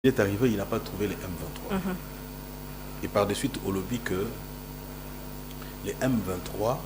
Il est arrivé, il n'a pas trouvé les M23. Et par de suite, au lobby que les M23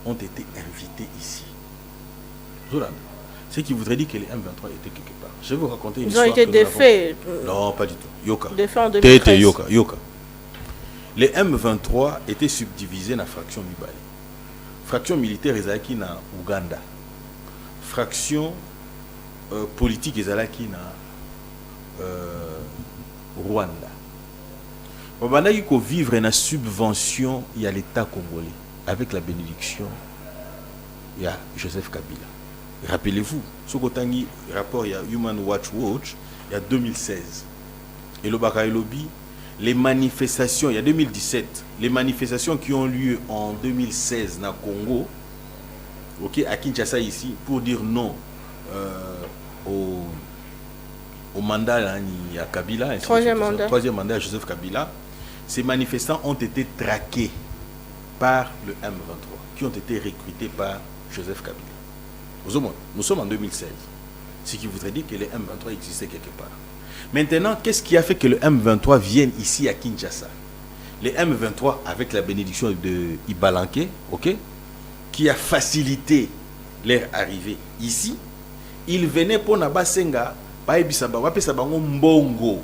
ont été invités ici. Zolan. Ce qui voudrait dire que les M23 étaient quelque part. Je vais vous raconter une histoire. Ils ont été défaits. Non, pas du tout. Yoka. Défaits en 2013. Yoka. Les M23 étaient subdivisés dans la fraction Mibali. Fraction militaire ezalaki na Ouganda. Fraction politique ezalaki na Rwanda. Il faut vivre une subvention il y a l'État congolais avec la bénédiction il y a Joseph Kabila. Rappelez-vous, ce côté rapport il y a Human Watch il y a 2016 et le Bakailobi, les manifestations il y a 2017, les manifestations qui ont lieu en 2016 dans Congo, ok, à Kinshasa ici pour dire non au mandat il y a Kabila, troisième mandat à Joseph Kabila. Ces manifestants ont été traqués par le M23, qui ont été recrutés par Joseph Kabila. Nous sommes en 2016, ce qui voudrait dire que le M23 existait quelque part. Maintenant, qu'est-ce qui a fait que le M23 vienne ici à Kinshasa? Le M23, avec la bénédiction de Ibalanke, ok, qui a facilité leur arrivée ici, ils venaient pour Nabasenga, mbongo,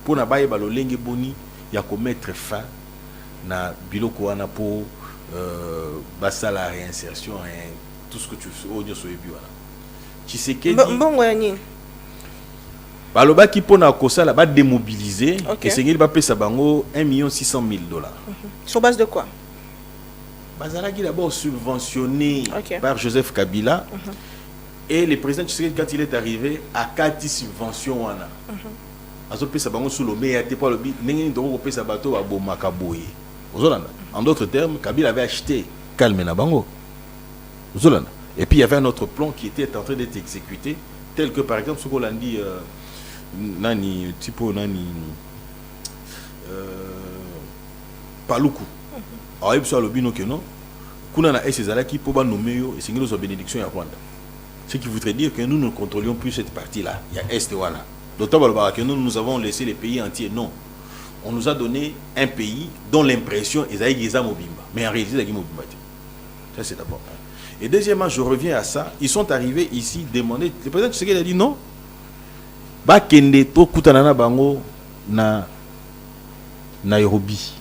pour Nabaye Balolenge Boni, il y a qu'à mettre fin na biloko wana pour la réinsertion et tout ce que tu fais au nyoso ebiwana. Tshisekedi mbongo ya nini? Baloba ki pona kosala ba démobiliser et sengeli ba pesa bango 1 600 000 $. Sur base de quoi? Bazalaki d'abord subventionné par Joseph Kabila et le président Tshisekedi quand il est arrivé a 4 subventions wana. En d'autres termes, Kabila avait acheté Calme Nabango. Et puis il y avait un autre plan qui était en train d'être exécuté, tel que par exemple ce qu'on a dit Nani Tipo Nani Paluku. Alors il y a le bino que non, qu'on a qui pour nommer et signer nos bénédictions à Rwanda. Ce qui voudrait dire que nous ne contrôlions plus cette partie-là. Il y a Est Wana. D'autant que nous avons laissé les pays entiers. Non. On nous a donné un pays dont l'impression est Aïgiza Mobimba. Mais en réalité, c'est Mobimba. Ça, c'est d'abord. Et deuxièmement, je reviens à ça. Ils sont arrivés ici demander. Le président Tshisekedi a dit non. Bakende to kutanana bango na Nairobi.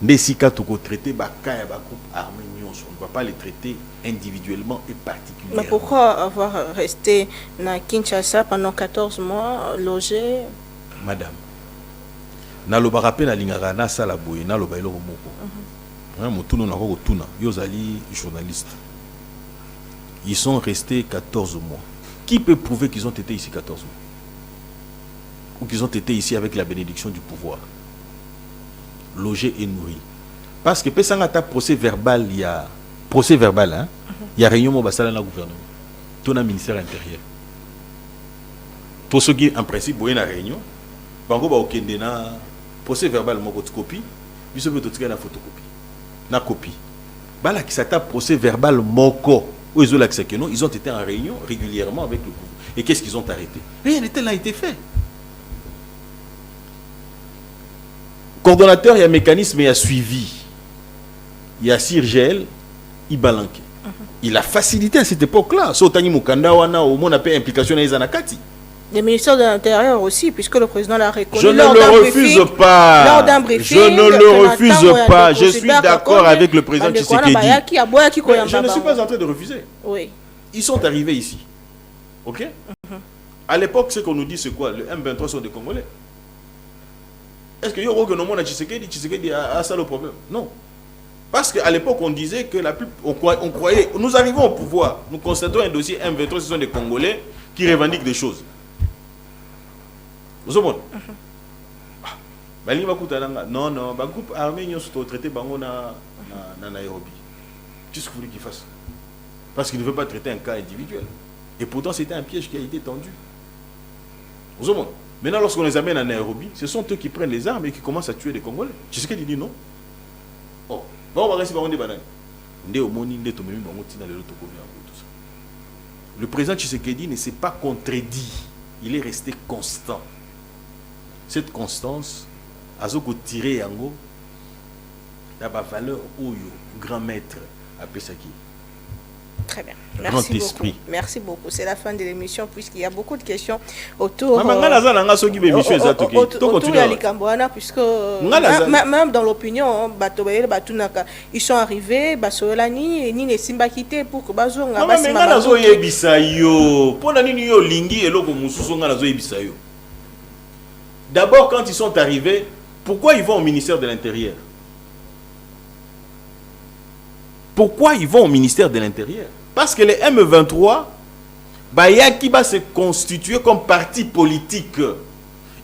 Nesika toko traiter bakaya ba groupe armé nyonso. On ne va pas les traiter individuellement et particulièrement. Mais pourquoi avoir resté à Kinshasa pendant 14 mois logé? Madame, naloba rappel na lingara na sala boye naloba eloko moko. Motuno na ko tuna, yozali journaliste. Ils sont restés 14 mois. Qui peut prouver qu'ils ont été ici 14 mois? Ou qu'ils ont été ici avec la bénédiction du pouvoir? Logés et nourris. Parce que pesangata procès verbal, il y a procès verbal, hein? Il y a réunion au basala dans le gouvernement. Tout le ministère intérieur. Pour ceux qui en principe voient la réunion, bango ba okende na procès verbal moko copie, biso be totika na photocopie. Na copie. Bala qui s'attend procès verbal moko. Ils ont été en réunion régulièrement avec le gouvernement. Et qu'est-ce qu'ils ont arrêté? Rien n'a été fait. Coordonnateur, il y a un mécanisme, il y a suivi. Il y a Sirgel, Ibalanke. Il a facilité à cette époque-là. Sotani Mukanda, au monde appelle implication dans les Anakati. Le ministère de l'Intérieur aussi, puisque le président l'a reconnu. Je ne le refuse pas. Lors d'un briefing, je ne le refuse pas. Je suis d'accord avec le président Tshisekedi. Je ne suis pas en train de refuser. Oui. Ils sont arrivés ici. Ok? À l'époque, ce qu'on nous dit, c'est quoi? Le M23 sont des Congolais. Est-ce que Tshisekedi a ça le problème? Non. Parce qu'à l'époque, on disait que on croyait, nous arrivons au pouvoir, nous constatons un dossier M23, ce sont des Congolais qui revendiquent des choses. Vous savez? Non, le groupe armé est traité dans Nairobi. Qu'est-ce que vous voulez qu'il fasse? Parce qu'il ne veut pas traiter un cas individuel. Et pourtant, c'était un piège qui a été tendu. Vous savez? Maintenant, lorsqu'on les amène à Nairobi, ce sont eux qui prennent les armes et qui commencent à tuer les Congolais. Tu sais qu'il dit non? Oh, on va rester par des bananes. Le président Tshisekedi ne s'est pas contredit. Il est resté constant. cette constance azoko tirer yango la valeur oyo grand maître a pesaki. Très bien. Grand Merci esprit. beaucoup. Merci beaucoup. C'est la fin de l'émission puisqu'il y a beaucoup de questions autour. Autour de l'Ikambouana, puisque même dans l'opinion, ils sont arrivés, Basolani, et Nine Simba quitté pour que Bazonga. D'abord, quand ils sont arrivés, pourquoi ils vont au ministère de l'Intérieur? Pourquoi ils vont au ministère de l'Intérieur? Parce que les M23, qui va se constituer comme parti politique.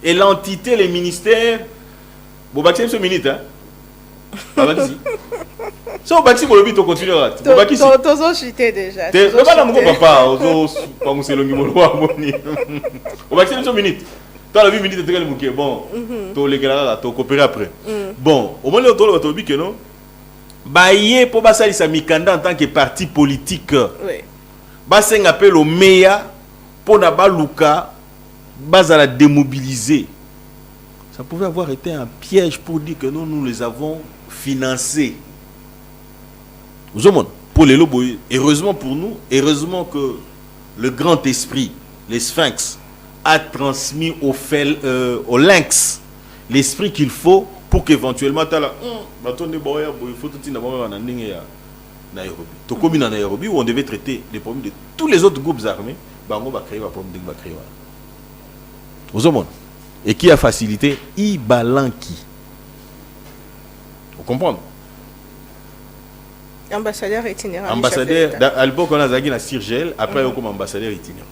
Et l'entité, les ministères... Bon, c'est ce minute, hein? Si on baxi pour le but, on continue. Tozo chité déjà. Dans la vie minute, bon, tu coopérer après. Bon, au moins, on dit que non. Baye pour basali sa mikanda en tant que parti politique. Oui. Basen appelle au meya pour na baluka bazala démobiliser. Ça pouvait avoir été un piège pour dire que nous les avons financés. Vous voyez, pour les lobos, heureusement pour nous, heureusement que le grand esprit, les sphinx, a transmis au lynx l'esprit qu'il faut pour qu'éventuellement tu as là il faut tout Nairobi. Tout comme en Nairobi où on devait traiter les problèmes de tous les autres groupes armés, on va créer un problème de créer. Vous voyez, et qui a facilité Ibalanki. Vous comprenez? Ambassadeur itinérant. Ambassadeur, à l'époque on a Zagui à Sirgel, après comme ambassadeur itinérant.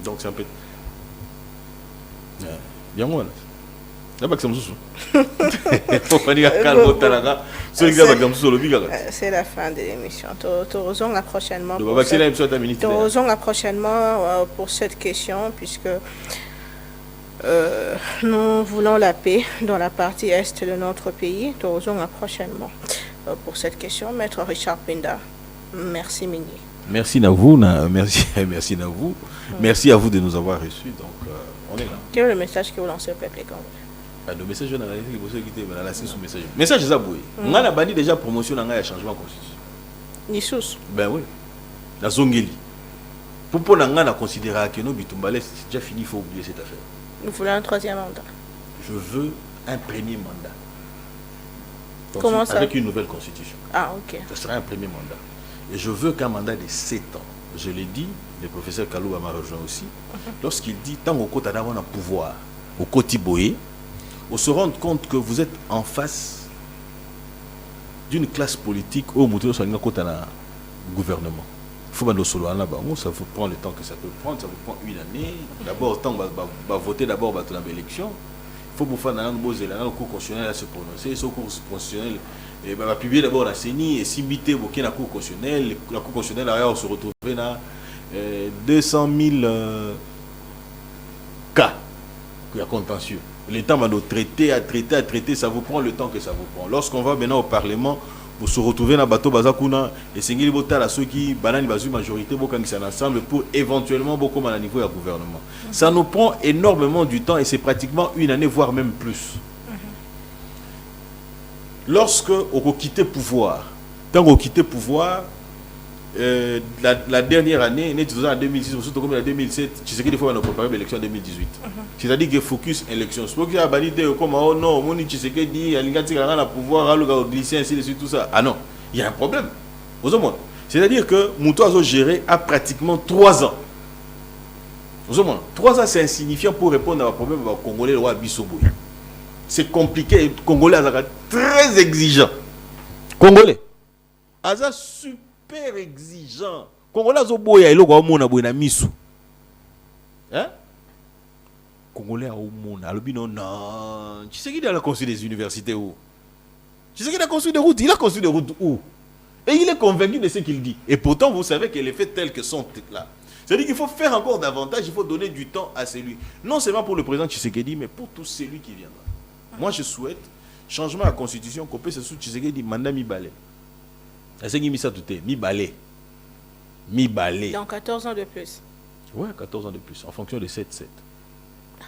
Donc c'est un peu. Bien moi. C'est la fin de l'émission. Nous prochainement pour cette question, puisque nous voulons la paix dans la partie est de notre pays. Nous prochainement pour cette question. Maître Richard Pinda, merci Mini. Merci à vous, merci à vous. Merci à vous de nous avoir reçus. Donc on est là. Quel est le message que vous lancez au peuple congolais? Le message je n'ai pas message. Message c'est aboué. On a banni déjà promotion dans un changement constitution. Ni sous. Ben oui. La zongeli. Pour n'a considérer que nos bitumbales c'est déjà fini, il faut oublier cette affaire. Nous voulons un troisième mandat. Je veux un premier mandat. Donc, comment ça? Avec une nouvelle constitution. Ah ok. Ce sera un premier mandat. Et je veux qu'un mandat de 7 ans. Je l'ai dit, le professeur Kalouba m'a rejoint aussi. Lorsqu'il dit tant au côté d'avoir un pouvoir, au côté boé, on se rend compte que vous êtes en face d'une classe politique où vous soit un gouvernement. Il faut que solo là-bas. Ça vous prend le temps que ça peut prendre, ça vous prend une année. D'abord, tant va voter d'abord dans l'élection. Il faut que vous fassiez le cours constitutionnel à se prononcer. Ce cours constitutionnel va publier d'abord la CENI et si bité vous la cour constitutionnelle, la cour constitutionnelle on se retrouver dans 200 000 cas il y a contentieux. L'État va nous traiter, à traiter, ça vous prend le temps que ça vous prend. Lorsqu'on va maintenant au Parlement, vous se retrouvez dans le bateau Bazakuna et c'est ceux qui banane basu majorité ensemble pour éventuellement beaucoup à niveau du gouvernement. Ça nous prend énormément du temps et c'est pratiquement une année voire même plus. Lorsque on quitte le pouvoir, tant qu'on quitte le pouvoir, la dernière année, en 2006, surtout comme en 2007, tu sais qu'il faut préparer l'élection en 2018. C'est-à-dire que focus élection. C'est pour qu'il y a validé comme oh non, mon tu sais que dit, il y a le pouvoir, le glisser ainsi de suite, tout ça. Ah non, il y a un problème. C'est-à-dire que Moutois a géré à pratiquement 3 ans. 3 ans, c'est insignifiant pour répondre à un problème congolais, le roi Bissoboui. C'est compliqué. Les Congolais sont très exigeants. Congolais. Aza super exigeant. Congolais sont boya et logo amona boya misu. Hein? Congolais a omona. Albino non. Tu sais qu'il a construit des universités où? Tu sais qu'il a construit des routes. Il a construit des routes où? Et il est convaincu de ce qu'il dit. Et pourtant, vous savez que les faits tels que sont là. C'est-à-dire qu'il faut faire encore davantage. Il faut donner du temps à celui. Non seulement pour le président Tshisekedi, mais pour tout celui qui viendra. Moi, je souhaite changement à la constitution, qu'on peut se soutenir Tshisekedi mandat mi-balé. C'est qui ça tout est mi-balé. Mi-balé. Dans 14 ans de plus. Ouais, 14 ans de plus, en fonction de 7-7.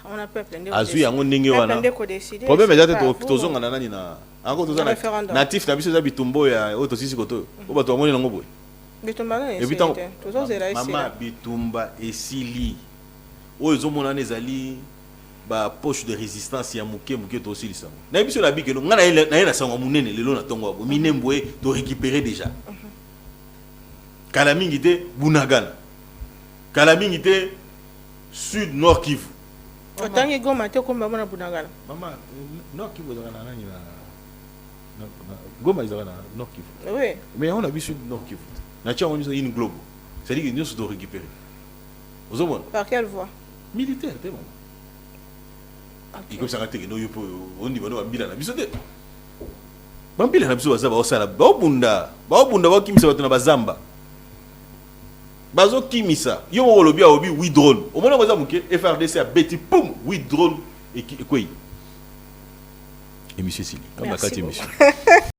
On a peuple azui yango ndenge wana décider. problème est tozonga na nani na encore Le référendum. natif na biso za bitumbo ya auto sisi koto o bato ngoni nango boy Bitumba na et puis tant maman bitumba esili oyo ezomona ezali ba poche de résistance ya muke to aussi lisango na biso la bikelo ngana na yena sango munene lelo na tongo abo minemboe to récupérer déjà kala mingi te bunagana kala mingi te sud nord Kivu otangi Goma te komba mona bunagana mama nord Kivu ezana nani na Goma ezana nord Kivu oui mais on a vu sud nord Kivu na tia on dit une globe c'est à dire que nous doit récupérer aux hommes par quelle voie militaire te maman iko sanga teke no yopo ondi bano bambila na biso te bambila na biso bazaba osala babunda bakimisa bato na bazamba bazo kimisa yo mo lobi obi we drone o mona baza muke FRDC a beti pum we drone et quoi et monsieur Sili comme la 4e mission